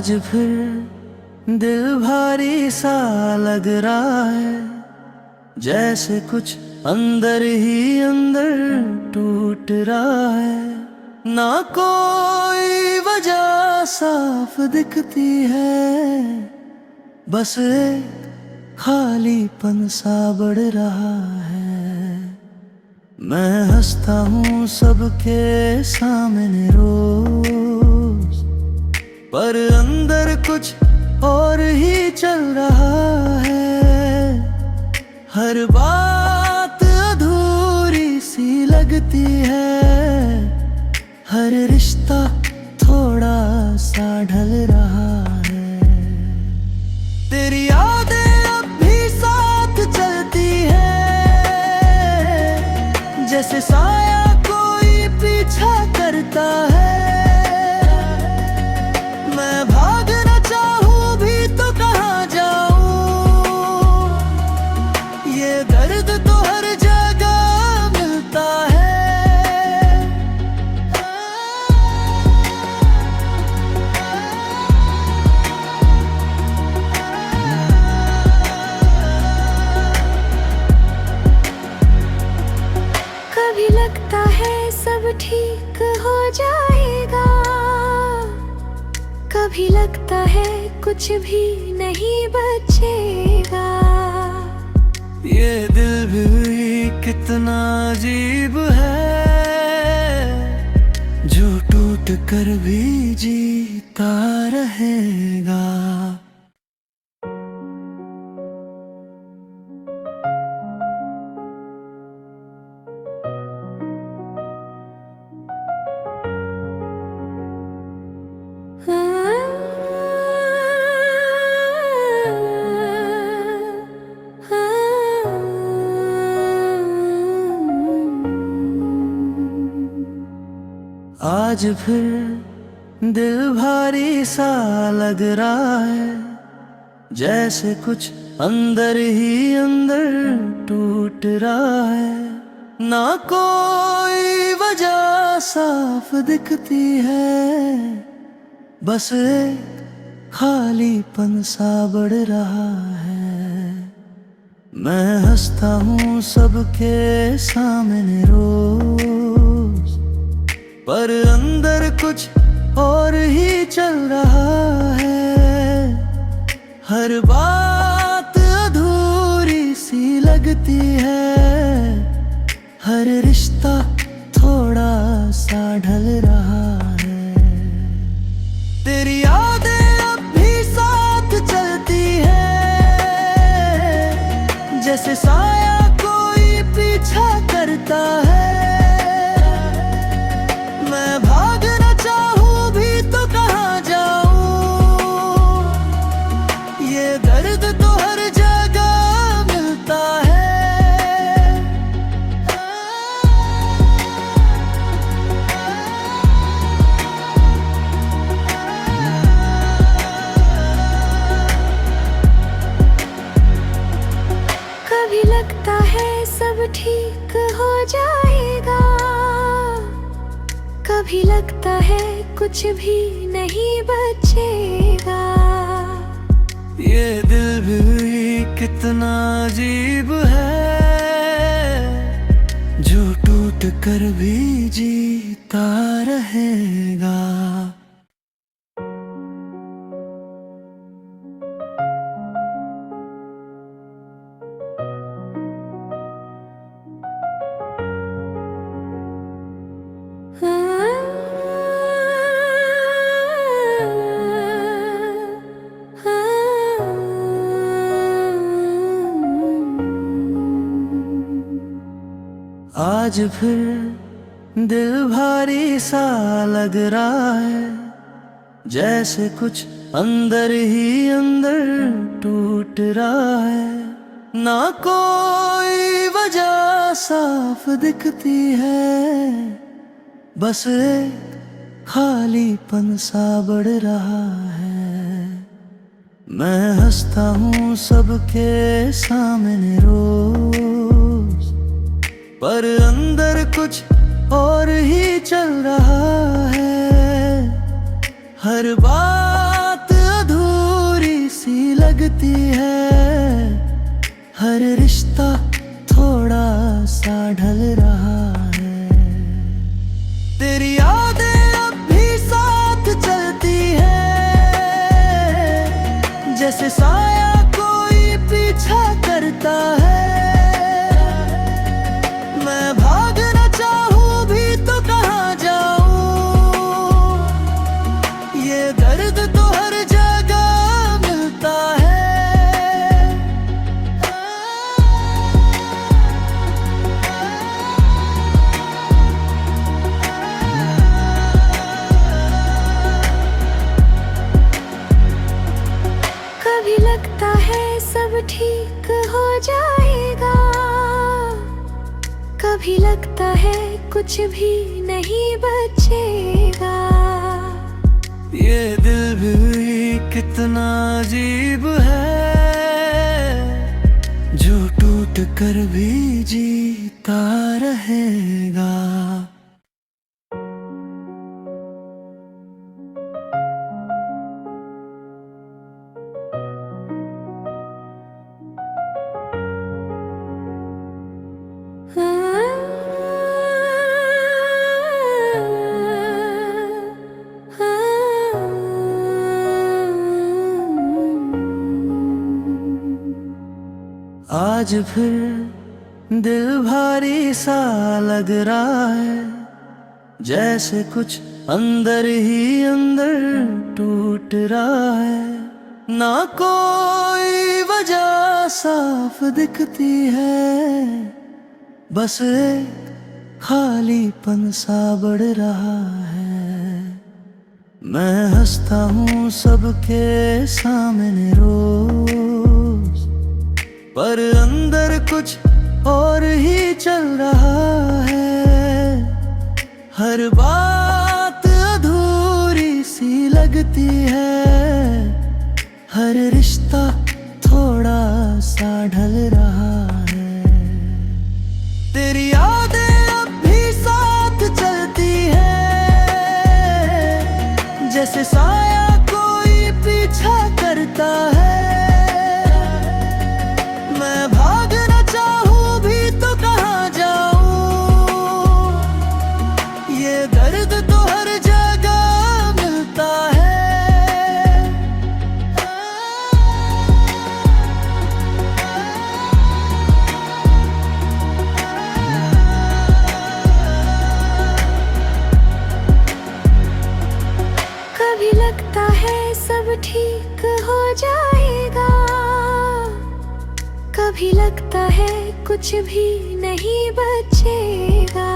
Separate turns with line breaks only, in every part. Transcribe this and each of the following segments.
आज फिर दिल भारी सा लग रहा है, जैसे कुछ अंदर ही अंदर टूट रहा है। ना कोई वजह साफ दिखती है, बस एक खालीपन सा बढ़ रहा है। मैं हंसता हूँ सबके सामने रोज, पर अंदर कुछ और ही चल रहा है। हर बात अधूरी सी लगती है, हर रिश्ता थोड़ा सा ढल रहा है। तेरी यादें अब भी साथ चलती है, जैसे साया कोई पीछा करता है। मैं भागना चाहूं भी तो कहाँ जाऊं, ये दर्द तो हर जगह मिलता है।
कभी लगता है सब ठीक हो जाएगा, कभी लगता है कुछ भी नहीं बचेगा।
ये दिल भी कितना अजीब है, जो टूट कर भी जीता रहेगा। आज फिर दिल भारी सा लग रहा है, जैसे कुछ अंदर ही अंदर टूट रहा है। ना कोई वजह साफ दिखती है, बस एक खालीपन सा बढ़ रहा है। मैं हंसता हूँ सबके सामने रोज, पर अंदर कुछ और ही चल रहा है। हर बात अधूरी सी लगती है, हर रिश्ता थोड़ा सा ढल रहा है। तेरी यादें अब भी साथ चलती है, जैसे साया कोई पीछा करता है। मैं भागना चाहूं भी तो कहाँ जाऊं, ये दर्द तो हर जगह मिलता है।
कभी लगता है सब ठीक हो जाएगा, कभी लगता है कुछ भी नहीं बचेगा।
ये दिल भी कितना अजीब है, जो टूट कर भी जीता रहेगा। आज फिर दिल भारी सा लग रहा है, जैसे कुछ अंदर ही अंदर टूट रहा है। ना कोई वजह साफ दिखती है, बस एक खालीपन सा बढ़ रहा है। मैं हंसता हूँ सबके सामने रोज, पर अंदर कुछ और ही चल रहा है। हर बात लगती है, हर रिश्ता थोड़ा सा ढल रहा है। तेरी यादें अब भी साथ चलती है, जैसे साया कोई पीछा करता है। मैं भागना चाहूं भी तो कहाँ जाऊं, ये दर्द तो हर जगह मिलता है।
कभी लगता है सब ठीक हो जाएगा, कभी लगता है कुछ भी नहीं बचेगा।
ये दिल भी कितना अजीब है, जो टूट कर भी जीता रहेगा। आज फिर दिल भारी सा लग रहा है, जैसे कुछ अंदर ही अंदर टूट रहा है। ना कोई वजह साफ दिखती है, बस एक खालीपन सा बढ़ रहा है। मैं हंसता हूँ सबके सामने रोज, पर अंदर कुछ और ही चल रहा है। हर बात अधूरी सी लगती है, हर रिश्ता थोड़ा सा ढल रहा है। तेरी यादें अब भी साथ चलती है, जैसे साया कोई पीछा करता है। मैं भागना चाहूं भी तो कहाँ जाऊं, ये दर्द तो हर जगह मिलता है।
कभी लगता है सब ठीक हो जाएगा, कभी लगता है कुछ भी नहीं बचेगा।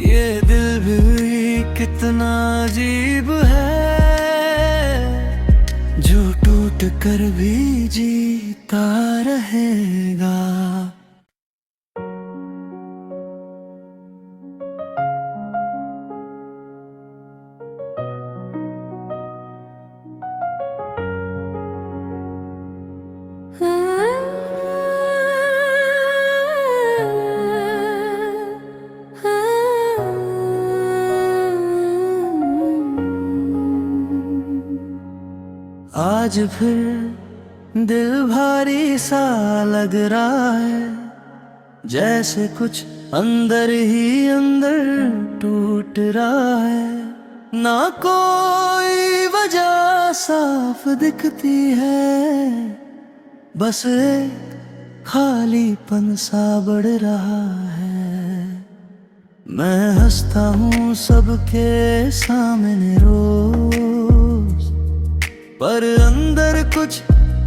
ये दिल भी कितना अजीब है, जो टूट कर भी जीता रहेगा। आज फिर दिल भारी सा लग रहा है, जैसे कुछ अंदर ही अंदर टूट रहा है। ना कोई वजह साफ दिखती है, बस एक खालीपन सा बढ़ रहा है। मैं हंसता हूँ सबके सामने रोज, पर अंदर कुछ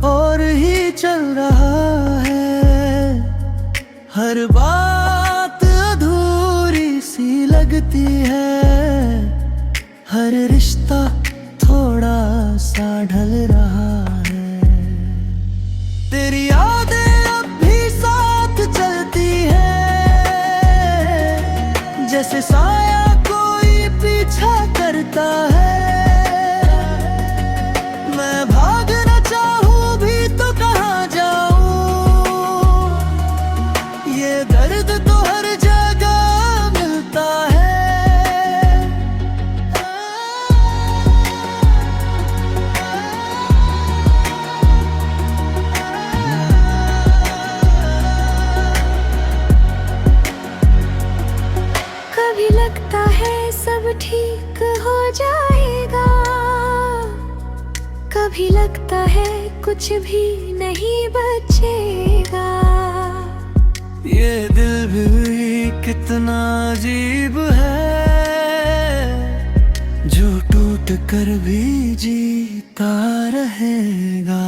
और ही चल रहा है। हर बात अधूरी सी लगती है, हर रिश्ता थोड़ा सा ढल रहा है। तेरी यादें अब भी साथ चलती है, जैसे साया कोई पीछा करता है। मैं भागना चाहूं भी तो कहाँ जाऊं, ये दर्द तो हर जगह मिलता है।
ठीक हो जाएगा। कभी लगता है कुछ भी नहीं बचेगा।
ये दिल भी कितना अजीब है, जो टूट कर भी जीता रहेगा।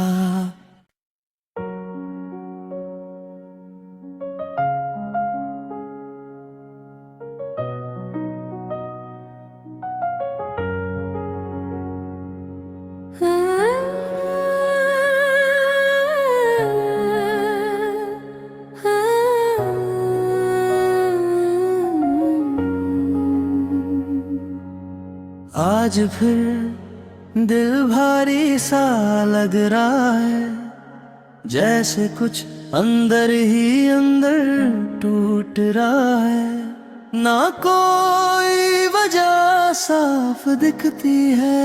आज फिर दिल भारी सा लग रहा है, जैसे कुछ अंदर ही अंदर टूट रहा है। ना कोई वजह साफ दिखती है,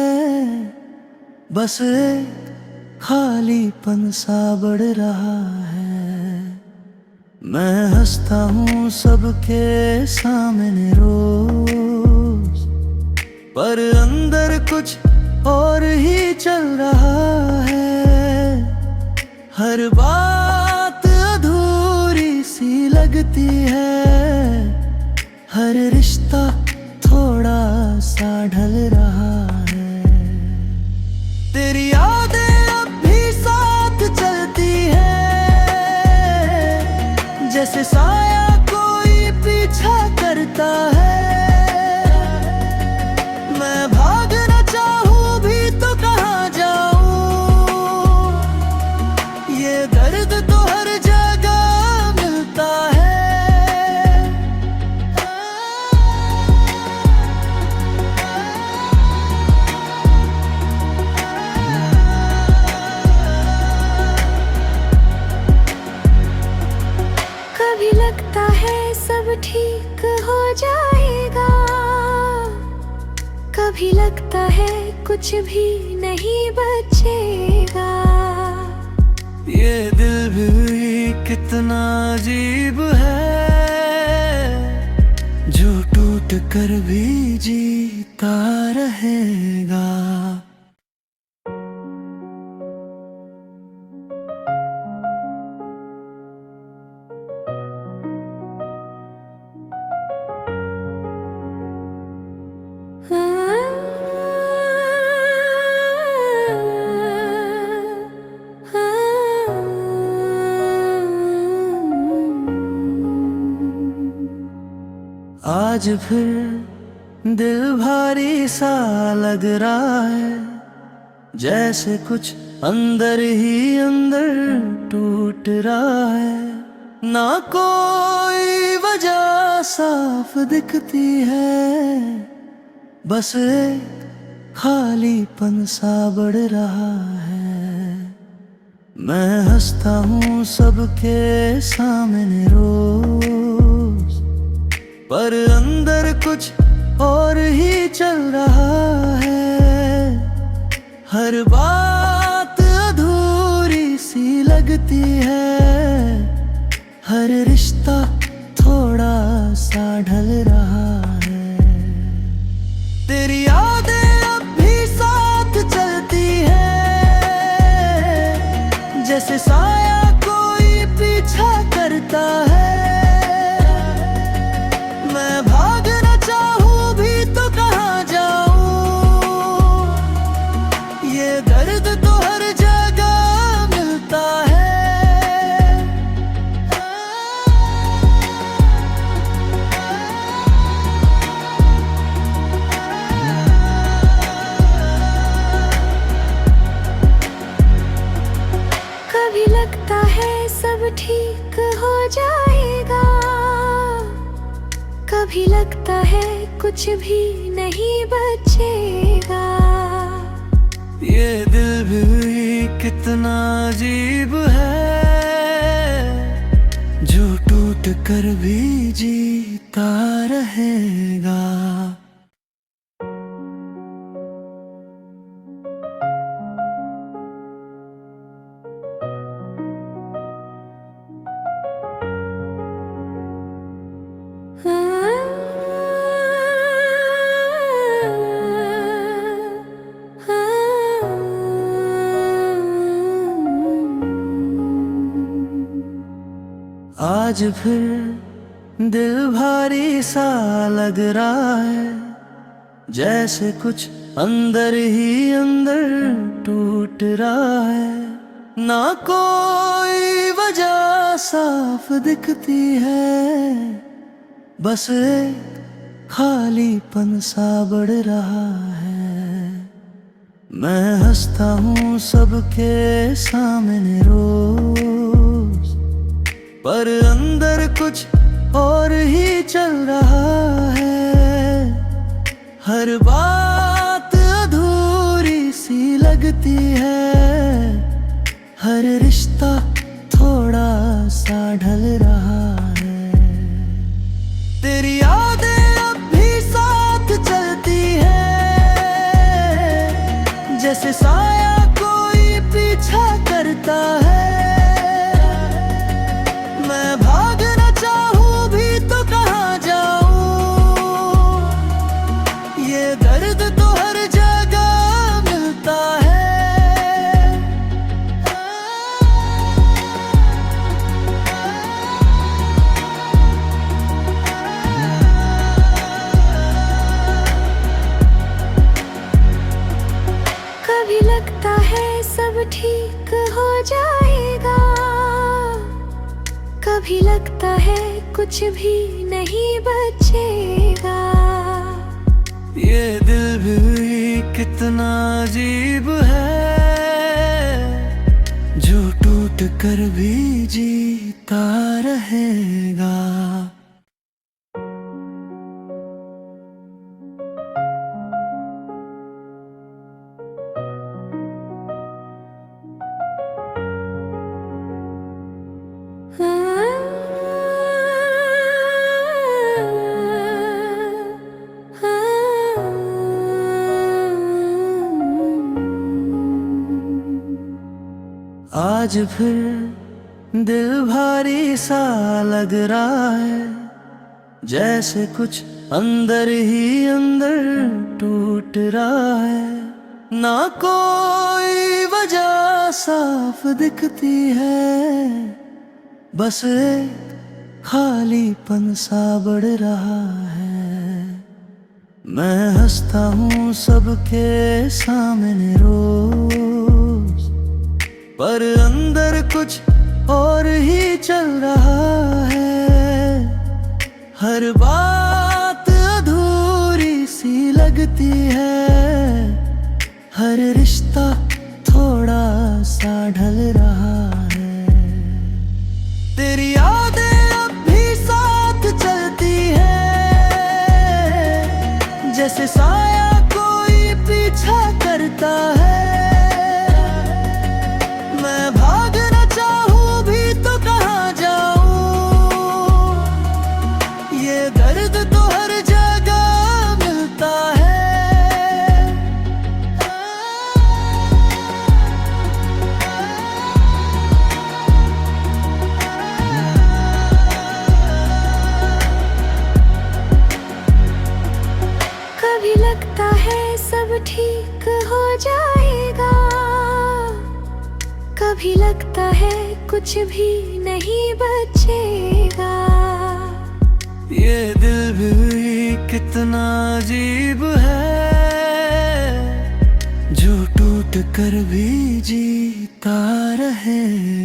बस एक खालीपन सा बढ़ रहा है। मैं हंसता हूँ सबके सामने रोज, पर अंदर कुछ और ही चल रहा है। हर बात अधूरी सी लगती है, हर रिश्ता थोड़ा सा ढल रहा है। तेरी यादें अब भी साथ चलती है, जैसे साया कोई पीछा करता है। मैं भागना चाहूं भी तो कहाँ जाऊं, ये दर्द तो हर जगह मिलता है।
कभी लगता है सब ठीक हो जाएगा। कभी लगता है कुछ भी नहीं बचेगा।
ये दिल भी कितना अजीब है, जो टूट कर भी जीता रहेगा। आज फिर दिल भारी सा लग रहा है, जैसे कुछ अंदर ही अंदर टूट रहा है। ना कोई वजह साफ दिखती है, बस एक खालीपन सा बढ़ रहा है। मैं हंसता हूँ सबके सामने रोज, पर अंदर कुछ और ही चल रहा है। हर बात अधूरी सी लगती है, हर रिश्ता थोड़ा सा ढल रहा है। तेरी यादें अब भी साथ चलती है, जैसे साया कोई पीछा करता है। मैं भागना चाहूं भी तो कहाँ जाऊं, ये दर्द तो हर जगह मिलता है।
कभी लगता है सब ठीक हो जाएगा। कभी लगता है कुछ भी नहीं बचेगा।
ये दिल भी कितना अजीब है, जो टूट कर भी जीता रहेगा। आज फिर दिल भारी सा लग रहा है, जैसे कुछ अंदर ही अंदर टूट रहा है। ना कोई वजह साफ दिखती है, बस एक खालीपन सा बढ़ रहा है। मैं हंसता हूँ सबके सामने रोज, पर अंदर कुछ और ही चल रहा है। हर बात अधूरी सी लगती है, हर रिश्ता थोड़ा सा ढल रहा है। तेरी यादें अब भी साथ चलती है, जैसे साया कोई पीछा करता है। मैं भागना चाहूं भी तो कहाँ जाऊं, ये दर्द तो हर जगह मिलता है।
कभी लगता है सब ठीक हो जाएगा, कभी लगता है कुछ भी नहीं बचेगा।
ये दिल भी कितना अजीब है, जो टूट कर भी जीता रहेगा। आज फिर दिल भारी सा लग रहा है, जैसे कुछ अंदर ही अंदर टूट रहा है। ना कोई वजह साफ दिखती है, बस एक खालीपन सा बढ़ रहा है। मैं हंसता हूँ सबके सामने रोज, पर अंदर कुछ और ही चल रहा है। हर बात अधूरी सी लगती है, हर रिश्ता थोड़ा सा ढल रहा है। तेरी यादें अब भी साथ चलती है, जैसे साया कोई पीछा करता है। मैं भागना चाहूं भी तो कहाँ जाऊं, ये दर्द तो हर जगह मिलता है।
कभी लगता है सब ठीक हो जाएगा, कभी लगता है कुछ भी नहीं बचेगा।
ये दिल भी कितना अजीब है, जो टूट कर भी जीता रहेगा।